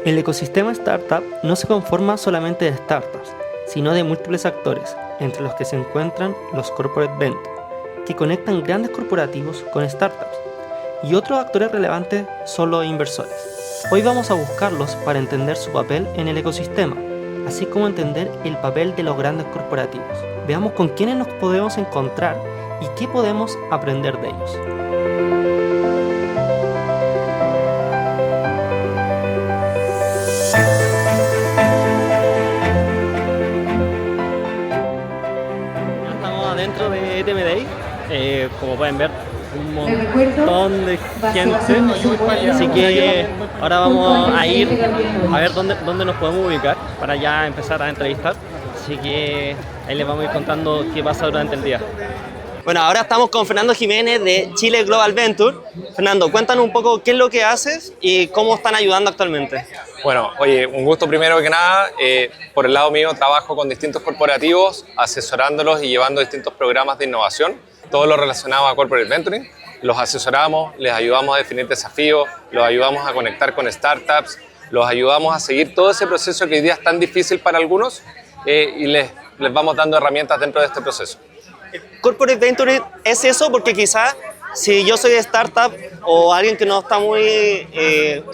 El ecosistema startup no se conforma solamente de startups, sino de múltiples actores, entre los que se encuentran los corporate ventures, que conectan grandes corporativos con startups, y otros actores relevantes son los inversores. Hoy vamos a buscarlos para entender su papel en el ecosistema, así como entender el papel de los grandes corporativos. Veamos con quiénes nos podemos encontrar y qué podemos aprender de ellos. Estamos adentro de ETM Day, como pueden ver, un montón de gente, así que ahora vamos a ir a ver dónde nos podemos ubicar para ya empezar a entrevistar, así que ahí les vamos a ir contando qué pasa durante el día. Bueno, ahora estamos con Fernando Jiménez de Chile Global Venture. Fernando, cuéntanos un poco qué es lo que haces y cómo están ayudando actualmente. Bueno, oye, un gusto primero que nada. Por el lado mío trabajo con distintos corporativos, asesorándolos y llevando distintos programas de innovación, todo lo relacionado a Corporate Venturing. Los asesoramos, les ayudamos a definir desafíos, los ayudamos a conectar con startups, los ayudamos a seguir todo ese proceso que hoy día es tan difícil para algunos y les vamos dando herramientas dentro de este proceso. Corporate Venture es eso, porque quizás si yo soy de startup o alguien que no está muy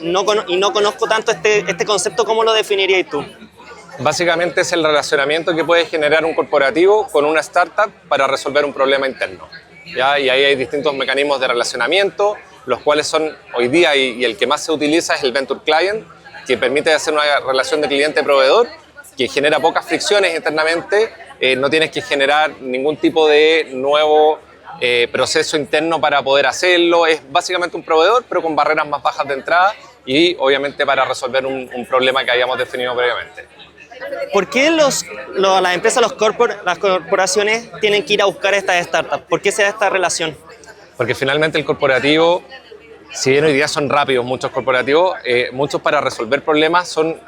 no conozco tanto este concepto, ¿cómo lo definirías tú? Básicamente es el relacionamiento que puede generar un corporativo con una startup para resolver un problema interno, ¿ya? Y ahí hay distintos mecanismos de relacionamiento, los cuales son hoy día y el que más se utiliza es el Venture Client, que permite hacer una relación de cliente-proveedor que genera pocas fricciones internamente. No tienes que generar ningún tipo de nuevo proceso interno para poder hacerlo. Es básicamente un proveedor, pero con barreras más bajas de entrada y obviamente para resolver un problema que habíamos definido previamente. ¿Por qué las empresas, las corporaciones tienen que ir a buscar estas startups? ¿Por qué se da esta relación? Porque finalmente el corporativo, si bien hoy día son rápidos muchos corporativos, muchos para resolver problemas son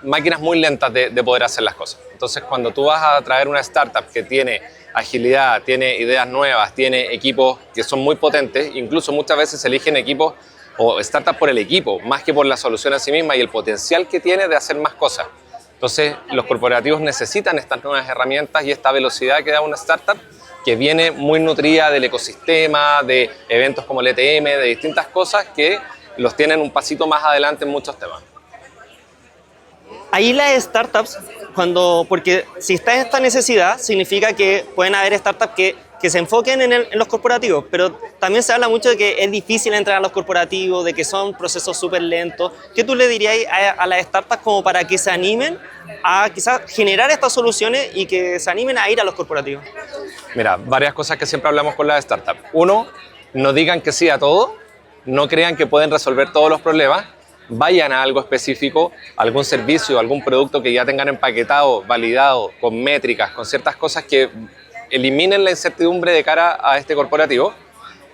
máquinas muy lentas de poder hacer las cosas. Entonces, cuando tú vas a traer una startup que tiene agilidad, tiene ideas nuevas, tiene equipos que son muy potentes, incluso muchas veces se eligen equipos o startups por el equipo, más que por la solución en sí misma y el potencial que tiene de hacer más cosas. Entonces, los corporativos necesitan estas nuevas herramientas y esta velocidad que da una startup que viene muy nutrida del ecosistema, de eventos como el ETM, de distintas cosas que los tienen un pasito más adelante en muchos temas. Ahí las startups, porque si está esta necesidad, significa que pueden haber startups que se enfoquen en los corporativos, pero también se habla mucho de que es difícil entrar a los corporativos, de que son procesos súper lentos. ¿Qué tú le dirías a las startups como para que se animen a quizás generar estas soluciones y que se animen a ir a los corporativos? Mira, varias cosas que siempre hablamos con las startups. Uno, no digan que sí a todo, no crean que pueden resolver todos los problemas. Vayan a algo específico, algún servicio, algún producto que ya tengan empaquetado, validado, con métricas, con ciertas cosas que eliminen la incertidumbre de cara a este corporativo.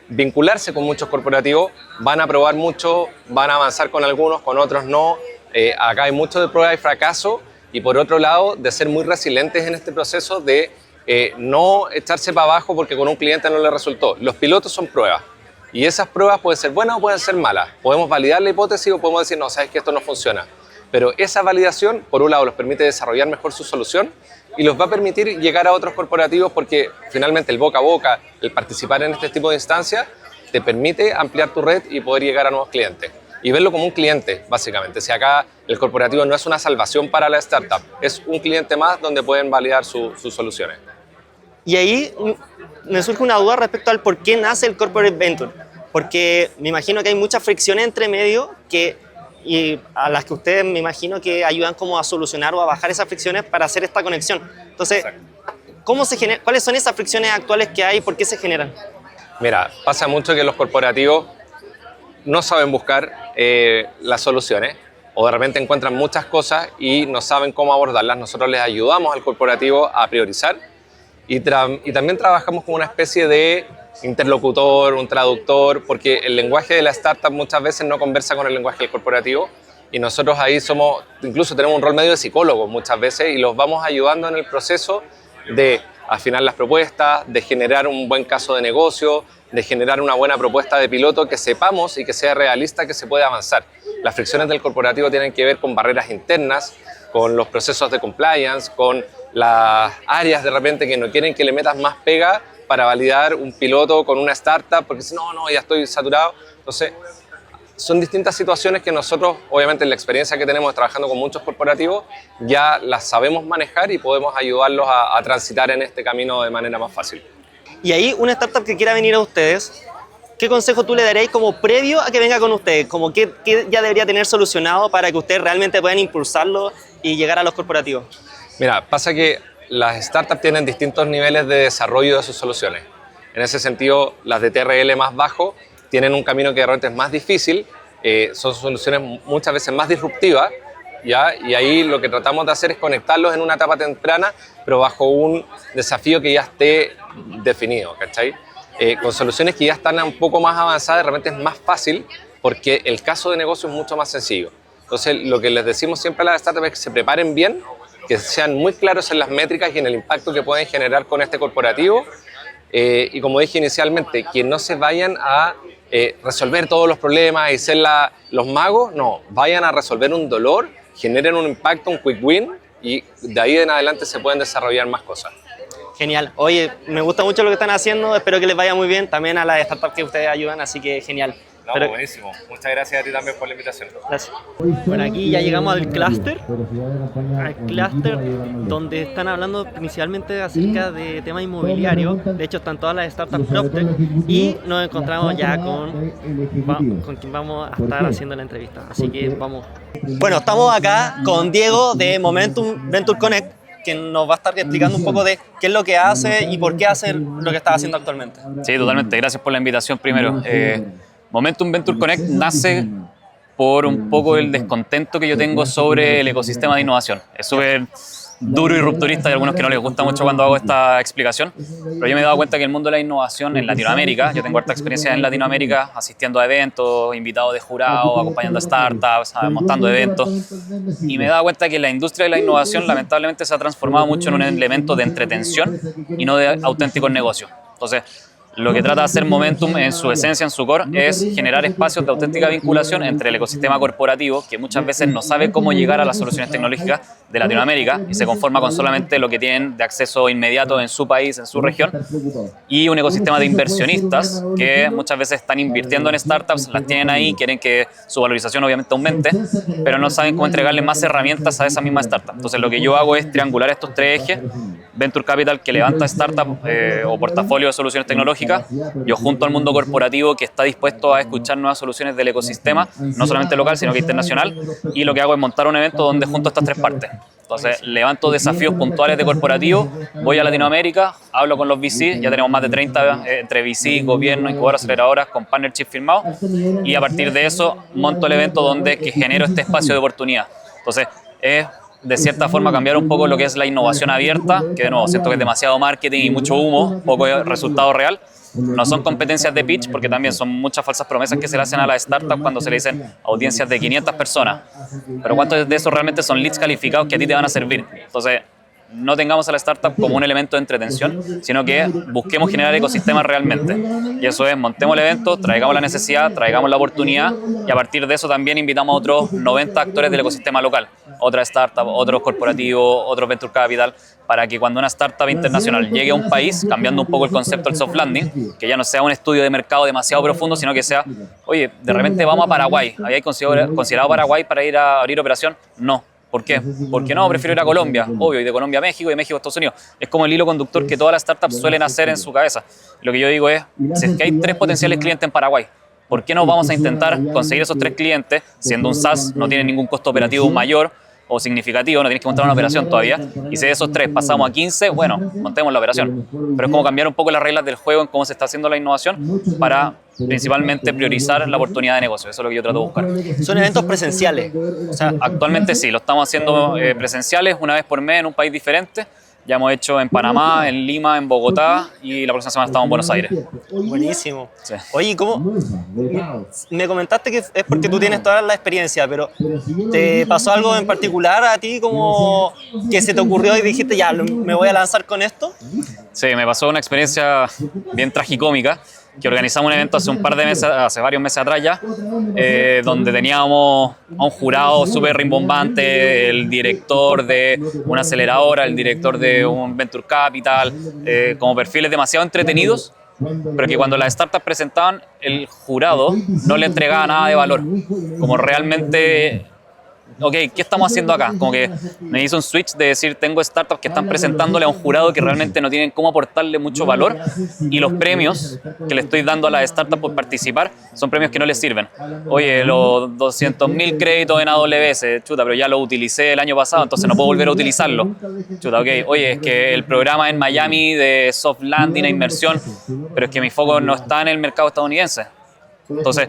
Vincularse con muchos corporativos, van a probar mucho, van a avanzar con algunos, con otros no. Acá hay mucho de prueba y fracaso y por otro lado de ser muy resilientes en este proceso de no echarse para abajo porque con un cliente no le resultó. Los pilotos son pruebas. Y esas pruebas pueden ser buenas o pueden ser malas. Podemos validar la hipótesis o podemos decir, no, sabes que esto no funciona. Pero esa validación, por un lado, los permite desarrollar mejor su solución y los va a permitir llegar a otros corporativos porque finalmente el boca a boca, el participar en este tipo de instancias, te permite ampliar tu red y poder llegar a nuevos clientes. Y verlo como un cliente, básicamente. Si acá el corporativo no es una salvación para la startup, es un cliente más donde pueden validar sus soluciones. Y ahí me surge una duda respecto al por qué nace el Corporate Venture, porque me imagino que hay muchas fricciones entre medio y a las que ustedes me imagino que ayudan como a solucionar o a bajar esas fricciones para hacer esta conexión. Entonces, ¿cuáles son esas fricciones actuales que hay y por qué se generan? Mira, pasa mucho que los corporativos no saben buscar las soluciones o de repente encuentran muchas cosas y no saben cómo abordarlas. Nosotros les ayudamos al corporativo a priorizar y también trabajamos como una especie de interlocutor, un traductor, porque el lenguaje de la startup muchas veces no conversa con el lenguaje del corporativo y nosotros ahí incluso tenemos un rol medio de psicólogos muchas veces y los vamos ayudando en el proceso de afinar las propuestas, de generar un buen caso de negocio, de generar una buena propuesta de piloto que sepamos y que sea realista que se puede avanzar. Las fricciones del corporativo tienen que ver con barreras internas, con los procesos de compliance, con las áreas de repente que no quieren que le metas más pega para validar un piloto con una startup, porque si no, ya estoy saturado. Entonces, son distintas situaciones que nosotros, obviamente en la experiencia que tenemos trabajando con muchos corporativos, ya las sabemos manejar y podemos ayudarlos a transitar en este camino de manera más fácil. Y ahí, una startup que quiera venir a ustedes, ¿qué consejo tú le daréis como previo a que venga con ustedes? Como qué ya debería tener solucionado para que ustedes realmente puedan impulsarlo y llegar a los corporativos? Mira, pasa que las startups tienen distintos niveles de desarrollo de sus soluciones. En ese sentido, las de TRL más bajo tienen un camino que de repente es más difícil, son soluciones muchas veces más disruptivas, ¿ya? Y ahí lo que tratamos de hacer es conectarlos en una etapa temprana, pero bajo un desafío que ya esté definido, ¿cachai? Con soluciones que ya están un poco más avanzadas, de repente es más fácil porque el caso de negocio es mucho más sencillo. Entonces, lo que les decimos siempre a las startups es que se preparen bien, que sean muy claros en las métricas y en el impacto que pueden generar con este corporativo. Y como dije inicialmente, que no se vayan a resolver todos los problemas y ser los magos, no, vayan a resolver un dolor, generen un impacto, un quick win, y de ahí en adelante se pueden desarrollar más cosas. Genial. Oye, me gusta mucho lo que están haciendo, espero que les vaya muy bien, también a las startups que ustedes ayudan, así que genial. No, Pero... buenísimo. Muchas gracias a ti también por la invitación. Gracias. Bueno, aquí ya llegamos al clúster donde están hablando principalmente acerca de temas inmobiliarios. De hecho, están todas las startups PropTech y nos encontramos ya con quien vamos a estar haciendo la entrevista. Así que vamos. Bueno, estamos acá con Diego de Momentum Venture Connect, que nos va a estar explicando un poco de qué es lo que hace y por qué hace lo que está haciendo actualmente. Sí, totalmente. Gracias por la invitación primero. Momentum Venture Connect nace por un poco el descontento que yo tengo sobre el ecosistema de innovación. Es súper duro y rupturista, hay algunos que no les gusta mucho cuando hago esta explicación, pero yo me he dado cuenta que el mundo de la innovación en Latinoamérica, yo tengo harta experiencia en Latinoamérica, asistiendo a eventos, invitado de jurado, acompañando a startups, montando eventos, y me he dado cuenta que la industria de la innovación lamentablemente se ha transformado mucho en un elemento de entretención y no de auténticos negocios. Entonces, lo que trata de hacer Momentum en su esencia, en su core, es generar espacios de auténtica vinculación entre el ecosistema corporativo, que muchas veces no sabe cómo llegar a las soluciones tecnológicas de Latinoamérica y se conforma con solamente lo que tienen de acceso inmediato en su país, en su región, y un ecosistema de inversionistas que muchas veces están invirtiendo en startups, las tienen ahí, quieren que su valorización obviamente aumente, pero no saben cómo entregarle más herramientas a esa misma startup. Entonces lo que yo hago es triangular estos tres ejes: Venture Capital, que levanta startups o portafolio de soluciones tecnológicas, yo junto al mundo corporativo que está dispuesto a escuchar nuevas soluciones del ecosistema, no solamente local sino que internacional, y lo que hago es montar un evento donde junto estas tres partes. Entonces levanto desafíos puntuales de corporativo, voy a Latinoamérica, hablo con los VC, ya tenemos más de 30 entre VC, gobierno, incubadoras, aceleradoras, con partnership firmados, y a partir de eso monto el evento donde genero este espacio de oportunidad. Entonces es de cierta forma cambiar un poco lo que es la innovación abierta, que de nuevo siento que es demasiado marketing y mucho humo, poco resultado real. No son competencias de pitch, porque también son muchas falsas promesas que se le hacen a las startups cuando se le dicen audiencias de 500 personas. Pero ¿cuántos de esos realmente son leads calificados que a ti te van a servir? Entonces, no tengamos a la startup como un elemento de entretención, sino que busquemos generar ecosistemas realmente. Y eso es, montemos el evento, traigamos la necesidad, traigamos la oportunidad, y a partir de eso también invitamos a otros 90 actores del ecosistema local, otras startups, otros corporativos, otros venture capital, para que cuando una startup internacional llegue a un país, cambiando un poco el concepto del soft landing, que ya no sea un estudio de mercado demasiado profundo, sino que sea, oye, de repente vamos a Paraguay, ¿habíais considerado Paraguay para ir a abrir operación? No. ¿Por qué? Porque no, prefiero ir a Colombia, obvio, y de Colombia a México y de México a Estados Unidos. Es como el hilo conductor que todas las startups suelen hacer en su cabeza. Lo que yo digo es, si es que hay 3 potenciales clientes en Paraguay, ¿por qué no vamos a intentar conseguir esos 3 clientes? Siendo un SaaS, no tiene ningún costo operativo mayor o significativo, no tienes que montar una operación todavía, y si de esos 3 pasamos a 15, bueno, montemos la operación. Pero es como cambiar un poco las reglas del juego en cómo se está haciendo la innovación para principalmente priorizar la oportunidad de negocio. Eso es lo que yo trato de buscar. ¿Son eventos presenciales? O sea, actualmente sí, lo estamos haciendo presenciales, una vez por mes en un país diferente. Ya hemos hecho en Panamá, en Lima, en Bogotá, y la próxima semana estamos en Buenos Aires. Buenísimo. Sí. Oye, ¿cómo? Me comentaste que es porque tú tienes toda la experiencia, pero ¿te pasó algo en particular a ti como que se te ocurrió y dijiste, ya, me voy a lanzar con esto? Sí, me pasó una experiencia bien tragicómica. que organizamos un evento hace un par de meses, hace varios meses atrás ya, donde teníamos a un jurado súper rimbombante, el director de una aceleradora, el director de un venture capital, como perfiles demasiado entretenidos, pero que cuando las startups presentaban, el jurado no le entregaba nada de valor, como realmente... Ok, ¿qué estamos haciendo acá? Como que me hizo un switch de decir, tengo startups que están presentándole a un jurado que realmente no tienen cómo aportarle mucho valor, y los premios que le estoy dando a las startups por participar son premios que no les sirven. Oye, los 200.000 créditos en AWS, chuta, pero ya lo utilicé el año pasado, entonces no puedo volver a utilizarlo. Chuta, ok, oye, es que el programa en Miami de soft landing e inversión, pero es que mi foco no está en el mercado estadounidense. Entonces,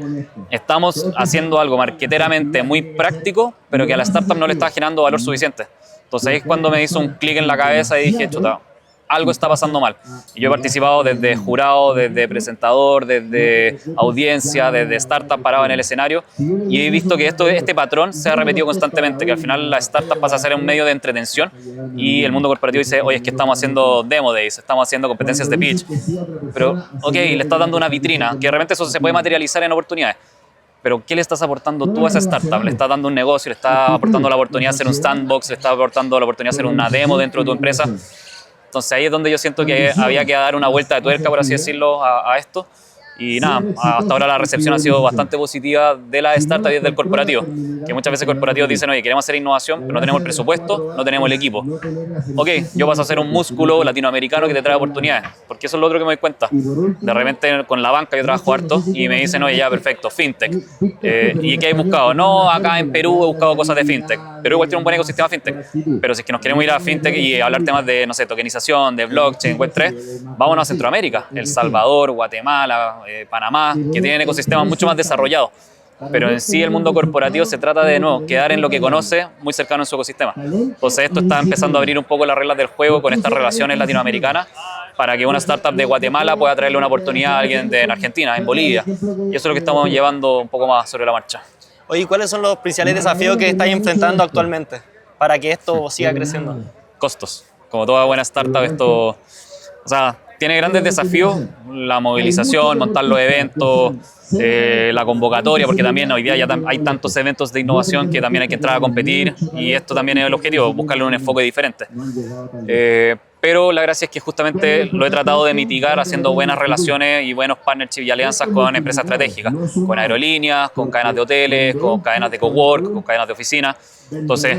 estamos haciendo algo marketeramente muy práctico, pero que a la startup no le está generando valor suficiente. Entonces, ahí es cuando me hizo un clic en la cabeza y dije, chuta, algo está pasando mal. Y yo he participado desde jurado, desde presentador, desde audiencia, desde startup parado en el escenario, y he visto que este patrón se ha repetido constantemente, que al final la startup pasa a ser un medio de entretención y el mundo corporativo dice, oye, es que estamos haciendo demo days, estamos haciendo competencias de pitch, pero ok, le estás dando una vitrina, que de repente eso se puede materializar en oportunidades. Pero ¿qué le estás aportando tú a esa startup? ¿Le estás dando un negocio? ¿Le estás aportando la oportunidad de hacer un sandbox? ¿Le estás aportando la oportunidad de hacer una demo dentro de tu empresa? Entonces ahí es donde yo siento que había que dar una vuelta de tuerca, por así decirlo, a esto. Y nada, hasta ahora la recepción ha sido bastante positiva de las startups y desde el corporativo. Que muchas veces corporativos dicen, oye, queremos hacer innovación, pero no tenemos el presupuesto, no tenemos el equipo. Ok, yo paso a ser un músculo latinoamericano que te trae oportunidades. Porque eso es lo otro que me doy cuenta. De repente con la banca yo trabajo harto y me dicen, oye, ya, perfecto, fintech. ¿Y qué he buscado? No, acá en Perú he buscado cosas de fintech. Perú igual tiene un buen ecosistema fintech. Pero si es que nos queremos ir a fintech y hablar temas de, no sé, tokenización, de blockchain, Web3, vámonos a Centroamérica. El Salvador, Guatemala, Panamá, que tienen ecosistemas mucho más desarrollados. Pero en sí el mundo corporativo se trata de no quedar en lo que conoce, muy cercano en su ecosistema. Entonces esto está empezando a abrir un poco las reglas del juego con estas relaciones latinoamericanas para que una startup de Guatemala pueda traerle una oportunidad a alguien en Argentina, en Bolivia. Y eso es lo que estamos llevando un poco más sobre la marcha. Oye, ¿cuáles son los principales desafíos que estáis enfrentando actualmente para que esto siga creciendo? Costos. Como toda buena startup, esto... O sea, tiene grandes desafíos, la movilización, montar los eventos, la convocatoria, porque también hoy día ya hay tantos eventos de innovación que también hay que entrar a competir, y esto también es el objetivo, buscarle un enfoque diferente. Pero la gracia es que justamente lo he tratado de mitigar haciendo buenas relaciones y buenos partnerships y alianzas con empresas estratégicas, con aerolíneas, con cadenas de hoteles, con cadenas de cowork, con cadenas de oficinas. Entonces,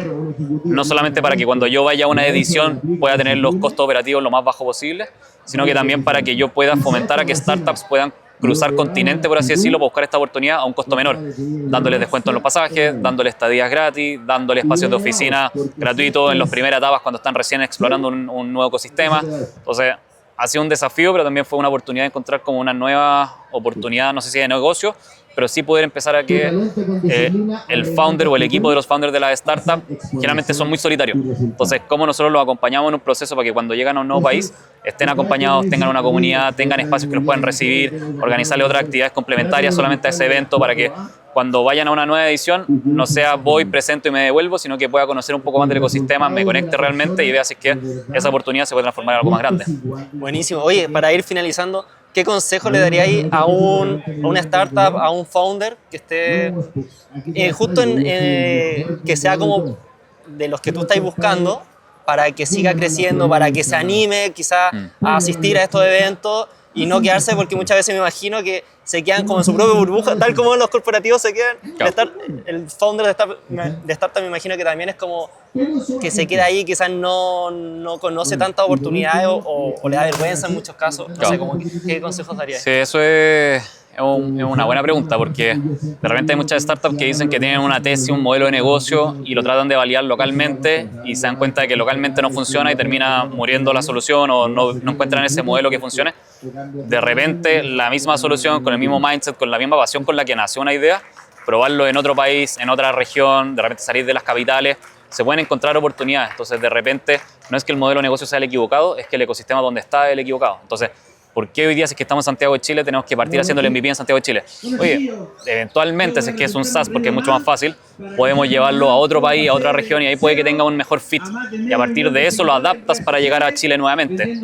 no solamente para que cuando yo vaya a una edición pueda tener los costos operativos lo más bajos posible, sino que también para que yo pueda fomentar a que startups puedan cruzar continente, por así decirlo, para buscar esta oportunidad a un costo menor, dándoles descuentos en los pasajes, dándoles estadías gratis, dándoles espacios de oficina gratuitos en las primeras etapas cuando están recién explorando un nuevo ecosistema. Entonces, ha sido un desafío, pero también fue una oportunidad de encontrar como una nueva oportunidad, no sé si de negocio, pero sí poder empezar a que el founder o el equipo de los founders de las startups generalmente son muy solitarios. Entonces, cómo nosotros los acompañamos en un proceso para que cuando llegan a un nuevo país estén acompañados, tengan una comunidad, tengan espacios que los puedan recibir, organizarle otras actividades complementarias solamente a ese evento para que cuando vayan a una nueva edición no sea voy, presento y me devuelvo, sino que pueda conocer un poco más del ecosistema, me conecte realmente y vea si es que esa oportunidad se puede transformar en algo más grande. Buenísimo. Oye, para ir finalizando, ¿qué consejo le daríais a una startup, a un founder que esté justo que sea como de los que tú estás buscando para que siga creciendo, para que se anime quizás a asistir a estos eventos y no quedarse, porque muchas veces me imagino que se quedan como en su propia burbuja, tal como los corporativos se quedan? Claro. El founder de startup me imagino que también es como que se queda ahí, quizás no conoce tantas oportunidades o le da vergüenza en muchos casos. No sé, ¿qué consejos darías? Sí, eso es una buena pregunta, porque de repente hay muchas startups que dicen que tienen una tesis, un modelo de negocio y lo tratan de validar localmente y se dan cuenta de que localmente no funciona y termina muriendo la solución o no encuentran ese modelo que funcione. De repente la misma solución, con el mismo mindset, con la misma pasión con la que nació una idea, probarlo en otro país, en otra región, de repente salir de las capitales, se pueden encontrar oportunidades. Entonces de repente no es que el modelo de negocio sea el equivocado, es que el ecosistema donde está es el equivocado. Entonces, ¿por qué hoy día, si es que estamos en Santiago de Chile, tenemos que partir haciendo el MVP en Santiago de Chile? Oye, eventualmente, si es que es un SaaS, porque es mucho más fácil, podemos llevarlo a otro país, a otra región, y ahí puede que tenga un mejor fit. Y a partir de eso lo adaptas para llegar a Chile nuevamente.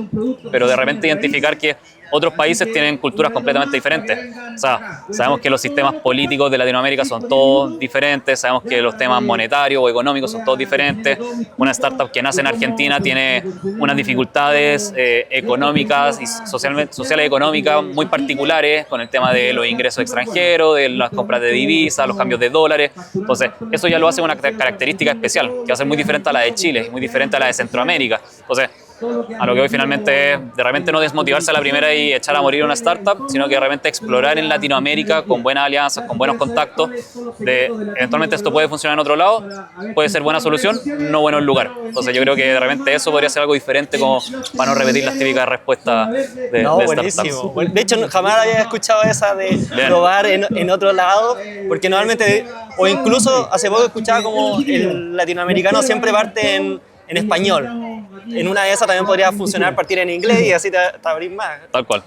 Pero de repente identificar que otros países tienen culturas completamente diferentes. O sea, sabemos que los sistemas políticos de Latinoamérica son todos diferentes, sabemos que los temas monetarios o económicos son todos diferentes. Una startup que nace en Argentina tiene unas dificultades económicas y sociales y económicas muy particulares con el tema de los ingresos extranjeros, de las compras de divisas, los cambios de dólares. Entonces, eso ya lo hace una característica especial, que va a ser muy diferente a la de Chile y muy diferente a la de Centroamérica. Entonces, a lo que hoy finalmente es de repente no desmotivarse a la primera y echar a morir una startup, sino que de repente explorar en Latinoamérica con buenas alianzas, con buenos contactos, de eventualmente esto puede funcionar en otro lado, puede ser buena solución, no bueno el lugar. Entonces yo creo que de repente eso podría ser algo diferente como para no repetir las típicas respuestas de buenísimo. De hecho, jamás había escuchado esa de probar en otro lado, porque normalmente, o incluso hace poco escuchaba como el latinoamericano siempre parte en español. En una de esas también podría funcionar partir en inglés y así te abrís más. Tal cual.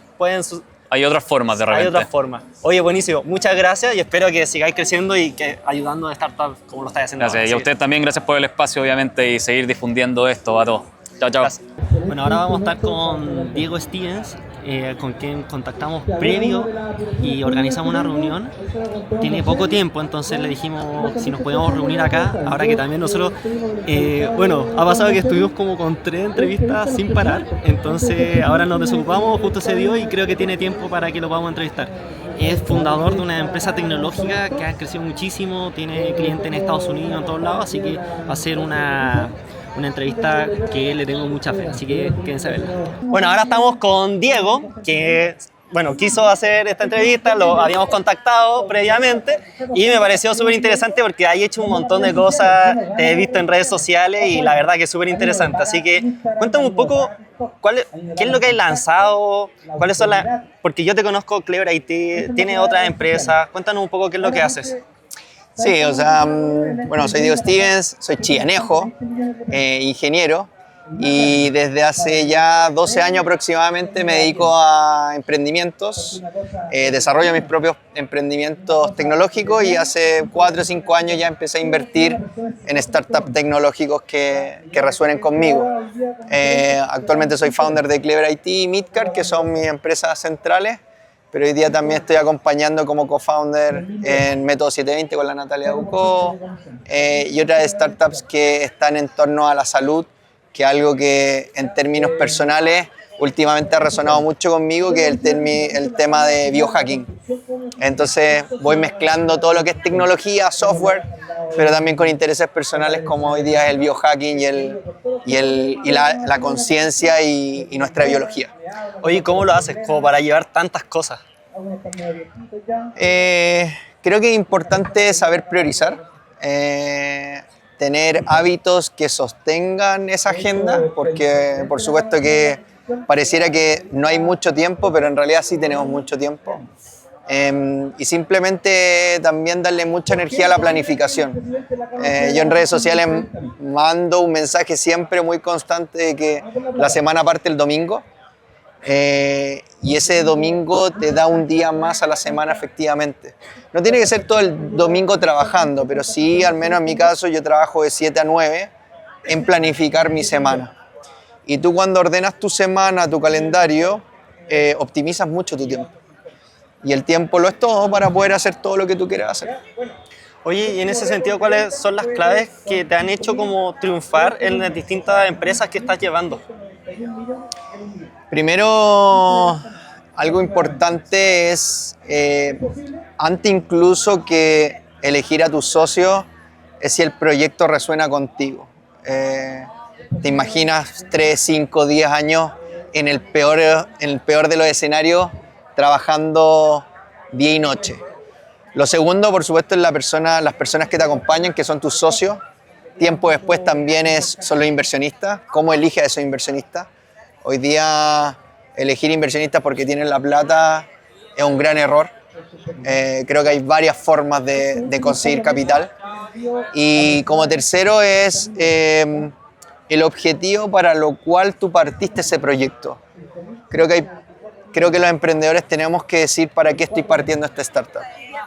Hay otras formas de repente. Hay otras formas. Oye, buenísimo. Muchas gracias y espero que sigáis creciendo y que ayudando a startups como lo estáis haciendo. Gracias. ahora. Y a ustedes también, gracias por el espacio, obviamente, y seguir difundiendo esto a todos. Chao, chao. Gracias. Bueno, ahora vamos a estar con Diego Stevens, con quien contactamos previo y organizamos una reunión. Tiene poco tiempo, entonces le dijimos si nos podíamos reunir acá, ahora que también nosotros, bueno, ha pasado que estuvimos como con 3 entrevistas sin parar, entonces ahora nos desocupamos, justo se dio y creo que tiene tiempo para que lo podamos entrevistar. Es fundador de una empresa tecnológica que ha crecido muchísimo, tiene clientes en Estados Unidos, en todos lados, así que va a ser una entrevista que le tengo mucha fe, así que quédense a verla. Bueno, ahora estamos con Diego, que bueno, quiso hacer esta entrevista, lo habíamos contactado previamente y me pareció súper interesante porque hay hecho un montón de cosas, te he visto en redes sociales y la verdad que es súper interesante, así que cuéntame un poco qué es lo que hay lanzado, cuáles son porque yo te conozco Clever IT, tiene otras empresas, cuéntanos un poco qué es lo que haces. Sí, o sea, bueno, soy Diego Stevens, soy chianejo, ingeniero, y desde hace ya 12 años aproximadamente me dedico a emprendimientos, desarrollo mis propios emprendimientos tecnológicos y hace 4 o 5 años ya empecé a invertir en startups tecnológicos que resuenen conmigo. Actualmente soy founder de Clever IT y Midcard, que son mis empresas centrales, pero hoy día también estoy acompañando como co-founder en Método 720 con la Natalia Ducó y otras startups que están en torno a la salud, que es algo que en términos personales últimamente ha resonado mucho conmigo, que es el tema de biohacking. Entonces voy mezclando todo lo que es tecnología, software, pero también con intereses personales como hoy día es el biohacking y la conciencia y nuestra biología. Oye, ¿cómo lo haces? Como para llevar tantas cosas. Creo que es importante saber priorizar, tener hábitos que sostengan esa agenda, porque por supuesto que pareciera que no hay mucho tiempo, pero en realidad sí tenemos mucho tiempo. Y simplemente también darle mucha energía a la planificación. Yo en redes sociales mando un mensaje siempre muy constante de que la semana parte el domingo, y ese domingo te da un día más a la semana efectivamente. No tiene que ser todo el domingo trabajando, pero sí, al menos en mi caso, yo trabajo de 7 a 9 en planificar mi semana. Y tú cuando ordenas tu semana, tu calendario, optimizas mucho tu tiempo. Y el tiempo lo es todo para poder hacer todo lo que tú quieras hacer. Oye, y en ese sentido, ¿cuáles son las claves que te han hecho como triunfar en las distintas empresas que estás llevando? Primero, algo importante es, antes incluso que elegir a tus socios, es si el proyecto resuena contigo. ¿Te imaginas 3, 5, 10 años en el peor de los escenarios trabajando día y noche? Lo segundo, por supuesto, es las personas que te acompañan, que son tus socios. Tiempo después también son los inversionistas. ¿Cómo eliges a esos inversionistas? Hoy día elegir inversionistas porque tienen la plata es un gran error. Creo que hay varias formas de conseguir capital. Y como tercero es el objetivo para lo cual tú partiste ese proyecto. Creo que los emprendedores tenemos que decir para qué estoy partiendo esta startup.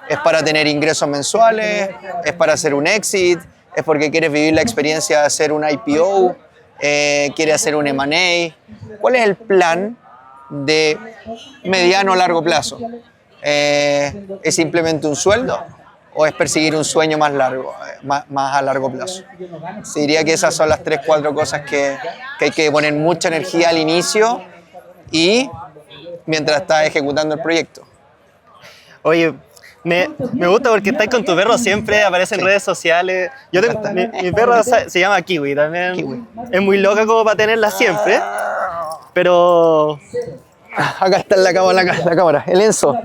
¿Es para tener ingresos mensuales? ¿Es para hacer un exit? ¿Es porque quieres vivir la experiencia de hacer un IPO? ¿Quieres hacer un M&A? ¿Cuál es el plan de mediano a largo plazo. ¿Es simplemente un sueldo o es perseguir un sueño más largo, más a largo plazo? Se diría que esas son las 3, 4 cosas que hay que poner mucha energía al inicio y mientras estás ejecutando el proyecto. Oye, me gusta porque estás con tu perro, siempre aparece en redes sociales. Mi perro se llama Kiwi también. Kiwi. Es muy loca como para tenerla siempre, pero... Acá está la cámara, el Enzo.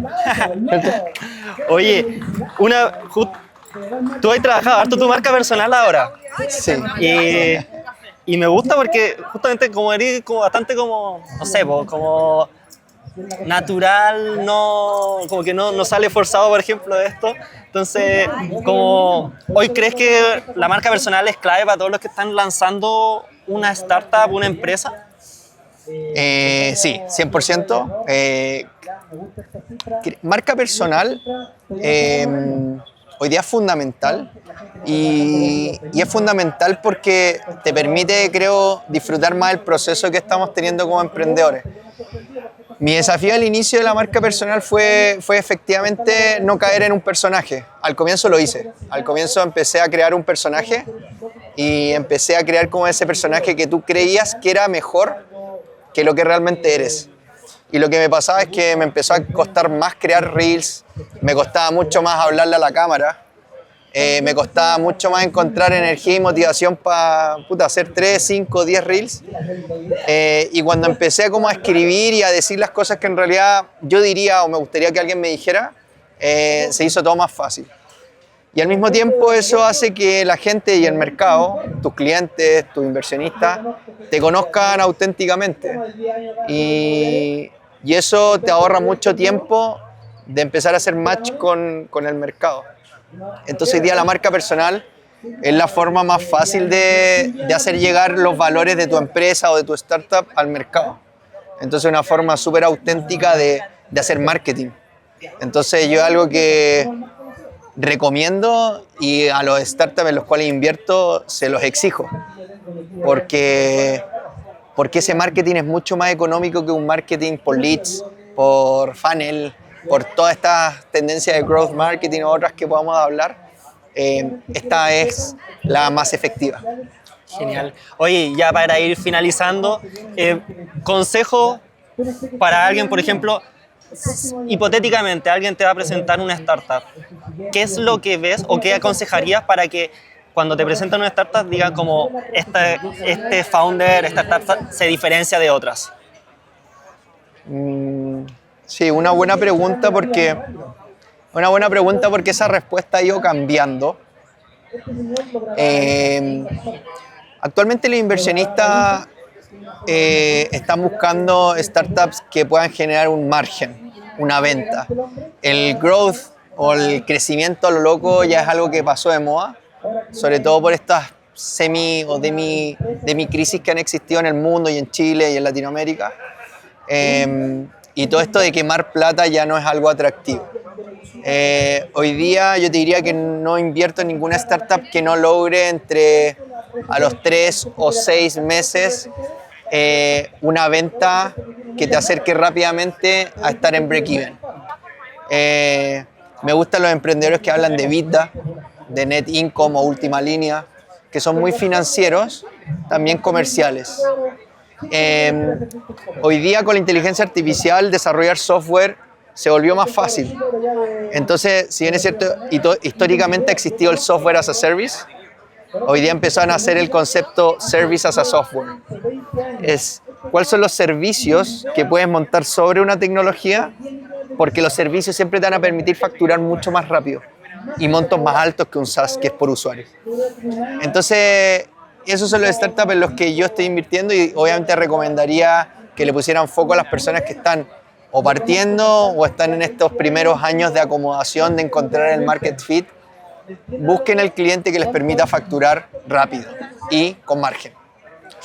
Oye, tú has trabajado harto tu marca personal ahora. Sí. Y me gusta porque justamente como eres como bastante como, no sé, como natural, como que no sale forzado, por ejemplo, de esto. Entonces, como hoy crees que la marca personal es clave para todos los que están lanzando una startup, una empresa. Sí, 100%. Marca personal hoy día es fundamental y es fundamental porque te permite, creo, disfrutar más el proceso que estamos teniendo como emprendedores. Mi desafío al inicio de la marca personal fue efectivamente no caer en un personaje. Al comienzo lo hice. Al comienzo empecé a crear un personaje y empecé a crear como ese personaje que tú creías que era mejor que lo que realmente eres. Y lo que me pasaba es que me empezó a costar más crear reels, me costaba mucho más hablarle a la cámara, me costaba mucho más encontrar energía y motivación para hacer 3, 5, 10 reels. Y cuando empecé como a escribir y a decir las cosas que en realidad yo diría o me gustaría que alguien me dijera, se hizo todo más fácil. Y al mismo tiempo eso hace que la gente y el mercado, tus clientes, tus inversionistas, te conozcan auténticamente. Y eso te ahorra mucho tiempo de empezar a hacer match con el mercado. Entonces hoy día la marca personal es la forma más fácil de hacer llegar los valores de tu empresa o de tu startup al mercado. Entonces es una forma súper auténtica de hacer marketing. Entonces yo algo que recomiendo y a los startups en los cuales invierto se los exijo porque ese marketing es mucho más económico que un marketing por leads, por funnel, por todas estas tendencias de growth marketing o otras que podamos hablar. Esta es la más efectiva. Genial. Oye, ya para ir finalizando, consejo para alguien, por ejemplo, hipotéticamente alguien te va a presentar una startup. ¿Qué es lo que ves o qué aconsejarías para que cuando te presentan una startup digan como este founder, esta startup se diferencia de otras? Sí, una buena pregunta porque esa respuesta ha ido cambiando. Actualmente los inversionistas están buscando startups que puedan generar un margen, una venta. El growth o el crecimiento a lo loco ya es algo que pasó de moda, sobre todo por estas semi o demi crisis que han existido en el mundo y en Chile y en Latinoamérica. Y todo esto de quemar plata ya no es algo atractivo. Hoy día yo te diría que no invierto en ninguna startup que no logre a los 3 o 6 meses una venta que te acerque rápidamente a estar en break-even. Me gustan los emprendedores que hablan de EBITDA, de net income o última línea, que son muy financieros, también comerciales. Hoy día con la inteligencia artificial desarrollar software se volvió más fácil. Entonces, si bien es cierto, históricamente ha existido el software as a service, hoy día empezaron a hacer el concepto service as a software. ¿Cuáles son los servicios que puedes montar sobre una tecnología? Porque los servicios siempre te van a permitir facturar mucho más rápido y montos más altos que un SaaS, que es por usuario. Entonces, esos son los startups en los que yo estoy invirtiendo y obviamente recomendaría que le pusieran foco a las personas que están o partiendo o están en estos primeros años de acomodación, de encontrar el market fit. Busquen el cliente que les permita facturar rápido y con margen.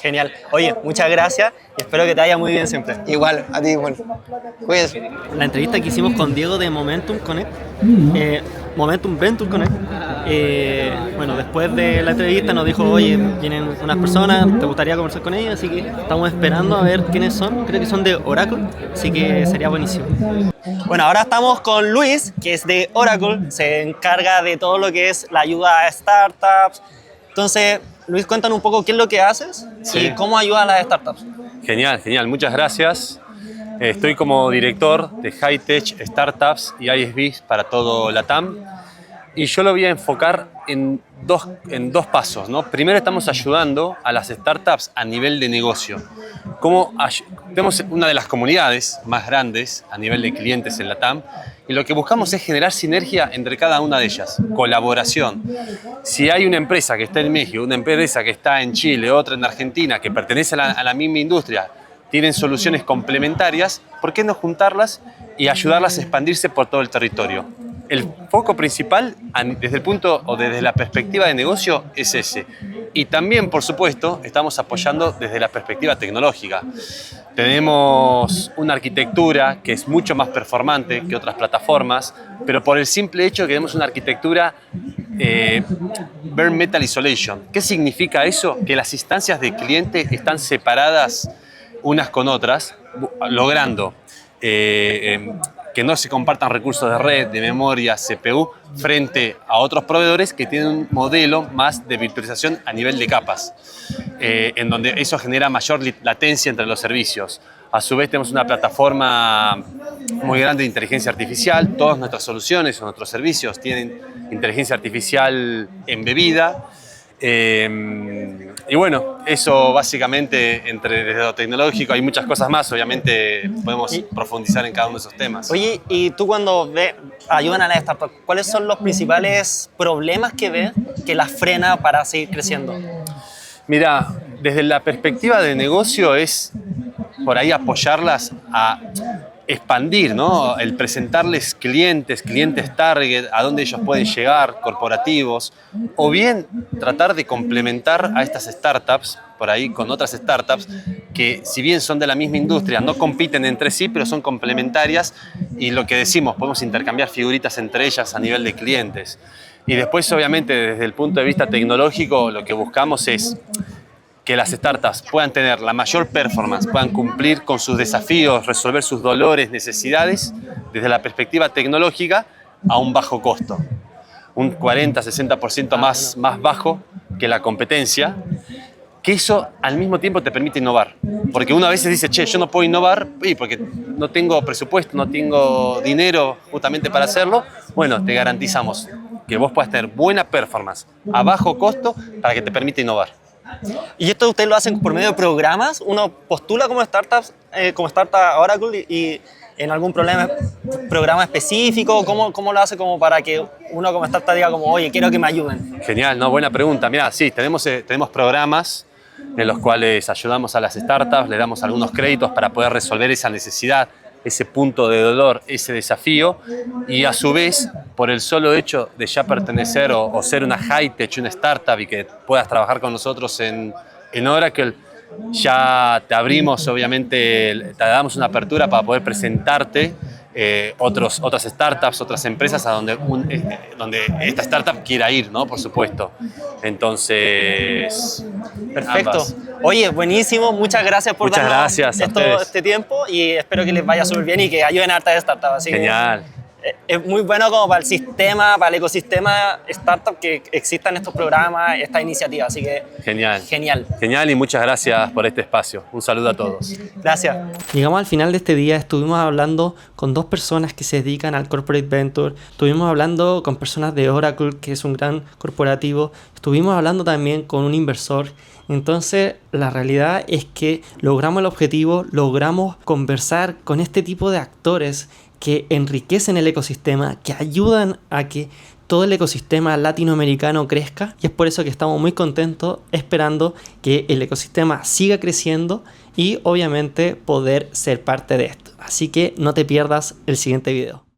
Genial. Oye, muchas gracias y espero que te vaya muy bien siempre. Igual, a ti igual. Cuídense. La entrevista que hicimos con Diego de Momentum Connect Momentum Venture Connect. Bueno, después de la entrevista nos dijo, oye, vienen unas personas, ¿te gustaría conversar con ellas? Así que estamos esperando a ver quiénes son. Creo que son de Oracle, así que sería buenísimo. Bueno, ahora estamos con Luis, que es de Oracle, se encarga de todo lo que es la ayuda a startups. Entonces, Luis, cuéntanos un poco qué es lo que haces y cómo ayuda a las startups. Genial, genial, muchas gracias. Estoy como director de High Tech Startups y ISVs para todo LATAM y yo lo voy a enfocar en dos pasos, ¿no? Primero estamos ayudando a las startups a nivel de negocio. Tenemos una de las comunidades más grandes a nivel de clientes en LATAM y lo que buscamos es generar sinergia entre cada una de ellas, colaboración. Si hay una empresa que está en México, una empresa que está en Chile, otra en Argentina, que pertenece a la misma industria, tienen soluciones complementarias, ¿por qué no juntarlas y ayudarlas a expandirse por todo el territorio? El foco principal, desde la perspectiva de negocio, es ese. Y también, por supuesto, estamos apoyando desde la perspectiva tecnológica. Tenemos una arquitectura que es mucho más performante que otras plataformas, pero por el simple hecho que tenemos una arquitectura Bare Metal Isolation. ¿Qué significa eso? Que las instancias de cliente están separadas unas con otras, logrando que no se compartan recursos de red, de memoria, CPU, frente a otros proveedores que tienen un modelo más de virtualización a nivel de capas, en donde eso genera mayor latencia entre los servicios. A su vez tenemos una plataforma muy grande de inteligencia artificial, todas nuestras soluciones o nuestros servicios tienen inteligencia artificial embebida. Y bueno, eso básicamente desde lo tecnológico hay muchas cosas más, obviamente podemos profundizar en cada uno de esos temas. Oye, y tú cuando ayudan a las startups, ¿cuáles son los principales problemas que ves que las frena para seguir creciendo? Mira, desde la perspectiva de negocio es por ahí apoyarlas a expandir, ¿no? El presentarles clientes target, a dónde ellos pueden llegar, corporativos, o bien tratar de complementar a estas startups, por ahí con otras startups, que si bien son de la misma industria, no compiten entre sí, pero son complementarias y lo que decimos, podemos intercambiar figuritas entre ellas a nivel de clientes. Y después, obviamente, desde el punto de vista tecnológico, lo que buscamos es que las startups puedan tener la mayor performance, puedan cumplir con sus desafíos, resolver sus dolores, necesidades, desde la perspectiva tecnológica, a un bajo costo. Un 40-60% más bajo que la competencia, que eso al mismo tiempo te permite innovar. Porque uno a veces dice, che, yo no puedo innovar porque no tengo presupuesto, no tengo dinero justamente para hacerlo. Bueno, te garantizamos que vos puedas tener buena performance a bajo costo para que te permita innovar. ¿Y esto ustedes lo hacen por medio de programas? ¿Uno postula como startup a Oracle y en algún programa específico? ¿Cómo lo hace como para que uno como startup diga como, oye, quiero que me ayuden? Genial, ¿no? Buena pregunta. Mira, sí, tenemos programas en los cuales ayudamos a las startups, le damos algunos créditos para poder resolver esa necesidad, ese punto de dolor, ese desafío, y a su vez, por el solo hecho de ya pertenecer o ser una high-tech, una startup y que puedas trabajar con nosotros en Oracle, ya te abrimos, obviamente, te damos una apertura para poder presentarte otras startups, otras empresas a donde esta startup quiera ir, ¿no? Por supuesto. Entonces, perfecto. Ambas. Oye, buenísimo. Muchas gracias por darnos este tiempo y espero que les vaya súper bien y que ayuden a hartas startups. Así genial. Es muy bueno como para el sistema, para el ecosistema startup que existan estos programas, esta iniciativa. Así que genial. Genial. Genial y muchas gracias por este espacio. Un saludo a todos. Gracias. Llegamos al final de este día. Estuvimos hablando con dos personas que se dedican al Corporate Venture. Estuvimos hablando con personas de Oracle, que es un gran corporativo. Estuvimos hablando también con un inversor. Entonces, la realidad es que logramos el objetivo, logramos conversar con este tipo de actores que enriquecen el ecosistema, que ayudan a que todo el ecosistema latinoamericano crezca, y es por eso que estamos muy contentos esperando que el ecosistema siga creciendo y obviamente poder ser parte de esto. Así que no te pierdas el siguiente video.